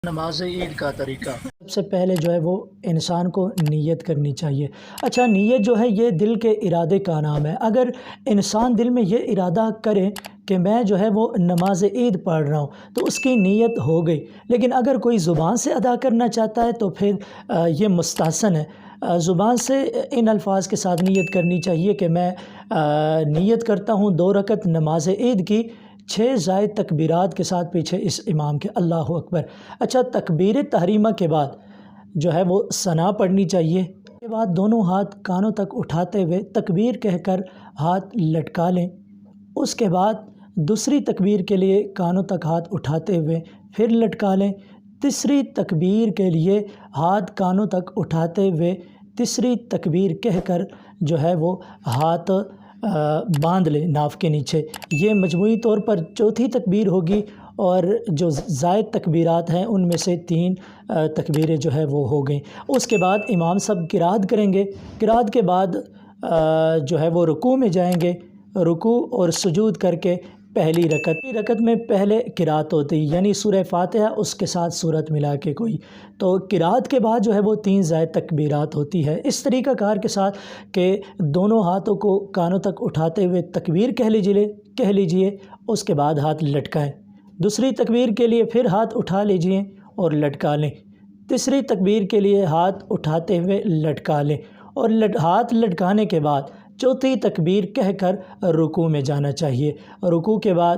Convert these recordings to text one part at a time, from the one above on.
نماز عید کا طریقہ۔ سب سے پہلے جو ہے وہ انسان کو نیت کرنی چاہیے۔ اچھا، نیت جو ہے یہ دل کے ارادے کا نام ہے۔ اگر انسان دل میں یہ ارادہ کرے کہ میں جو ہے وہ نماز عید پڑھ رہا ہوں تو اس کی نیت ہو گئی، لیکن اگر کوئی زبان سے ادا کرنا چاہتا ہے تو پھر یہ مستحسن ہے۔ زبان سے ان الفاظ کے ساتھ نیت کرنی چاہیے کہ میں نیت کرتا ہوں 2 رکعت نماز عید کی 6 زائد تکبیرات کے ساتھ پیچھے اس امام کے، اللہ اکبر۔ اچھا، تکبیر تحریمہ کے بعد جو ہے وہ ثنا پڑھنی چاہیے۔ اس کے بعد دونوں ہاتھ کانوں تک اٹھاتے ہوئے تکبیر کہہ کر ہاتھ لٹکا لیں۔ اس کے بعد دوسری تکبیر کے لیے کانوں تک ہاتھ اٹھاتے ہوئے پھر لٹکا لیں۔ تیسری تکبیر کے لیے ہاتھ کانوں تک اٹھاتے ہوئے تیسری تکبیر کہہ کر جو ہے وہ ہاتھ باندھ لیں ناف کے نیچے۔ یہ مجموعی طور پر چوتھی تکبیر ہوگی، اور جو زائد تکبیرات ہیں ان میں سے 3 تکبیریں جو ہے وہ ہو گئیں۔ اس کے بعد امام صاحب قرات کریں گے۔ قرات کے بعد جو ہے وہ رکوع میں جائیں گے۔ رکوع اور سجود کر کے پہلی رکعت میں پہلے قرات ہوتی، یعنی سورہ فاتحہ اس کے ساتھ سورت ملا کے کوئی، تو قرات کے بعد جو ہے وہ 3 زائد تکبیرات ہوتی ہے۔ اس طریقہ کار کے ساتھ کہ دونوں ہاتھوں کو کانوں تک اٹھاتے ہوئے تکبیر کہہ لیجئے، اس کے بعد ہاتھ لٹکائیں۔ دوسری تکبیر کے لیے پھر ہاتھ اٹھا لیجئے اور لٹکا لیں۔ تیسری تکبیر کے لیے ہاتھ اٹھاتے ہوئے لٹکا لیں، اور ہاتھ لٹکانے کے بعد چوتھی تکبیر کہہ کر رکوع میں جانا چاہیے۔ رکوع کے بعد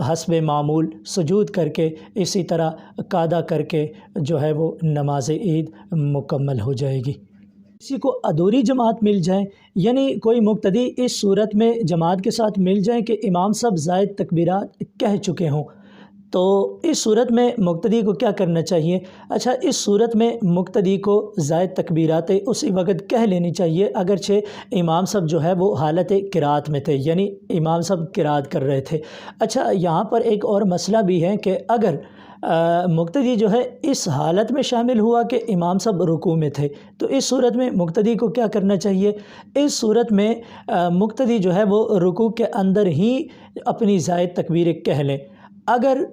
حسب معمول سجود کر کے اسی طرح قاعدہ کر کے جو ہے وہ نماز عید مکمل ہو جائے گی۔ کسی کو ادھوری جماعت مل جائے، یعنی کوئی مقتدی اس صورت میں جماعت کے ساتھ مل جائے کہ امام صاحب زائد تکبیرات کہہ چکے ہوں، تو اس صورت میں مقتدی کو کیا کرنا چاہیے؟ اچھا، اس صورت میں مقتدی کو زائد تکبیرات اسی وقت کہہ لینی چاہیے اگرچہ امام صاحب جو ہے وہ حالت قرات میں تھے، یعنی امام صاحب قرات کر رہے تھے۔ اچھا، یہاں پر ایک اور مسئلہ بھی ہے کہ اگر مقتدی جو ہے اس حالت میں شامل ہوا کہ امام صاحب رکوع میں تھے، تو اس صورت میں مقتدی کو کیا کرنا چاہیے؟ اس صورت میں مقتدی جو ہے وہ رکوع کے اندر ہی اپنی زائد تکبیریں کہہ لیں۔ اگر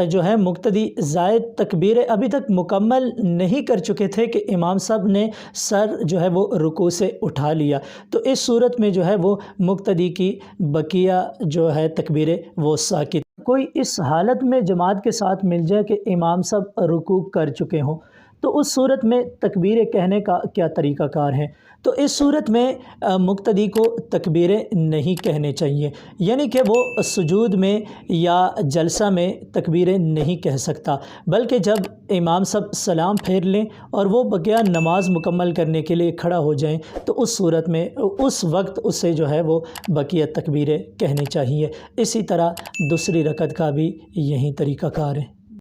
جو ہے مقتدی زائد تکبیریں ابھی تک مکمل نہیں کر چکے تھے کہ امام صاحب نے سر جو ہے وہ رکوع سے اٹھا لیا، تو اس صورت میں جو ہے وہ مقتدی کی بقیہ جو ہے تکبیریں وہ ساکت۔ کوئی اس حالت میں جماعت کے ساتھ مل جائے کہ امام صاحب رکوع کر چکے ہوں، تو اس صورت میں تکبیریں کہنے کا کیا طریقہ کار ہے؟ تو اس صورت میں مقتدی کو تکبیریں نہیں کہنے چاہیے، یعنی کہ وہ سجود میں یا جلسہ میں تکبیریں نہیں کہہ سکتا، بلکہ جب امام صاحب سلام پھیر لیں اور وہ بقیہ نماز مکمل کرنے کے لیے کھڑا ہو جائیں، تو اس صورت میں اس وقت اسے جو ہے وہ بقیہ تکبیریں کہنی چاہیے۔ اسی طرح دوسری رکعت کا بھی یہی طریقہ کار ہے۔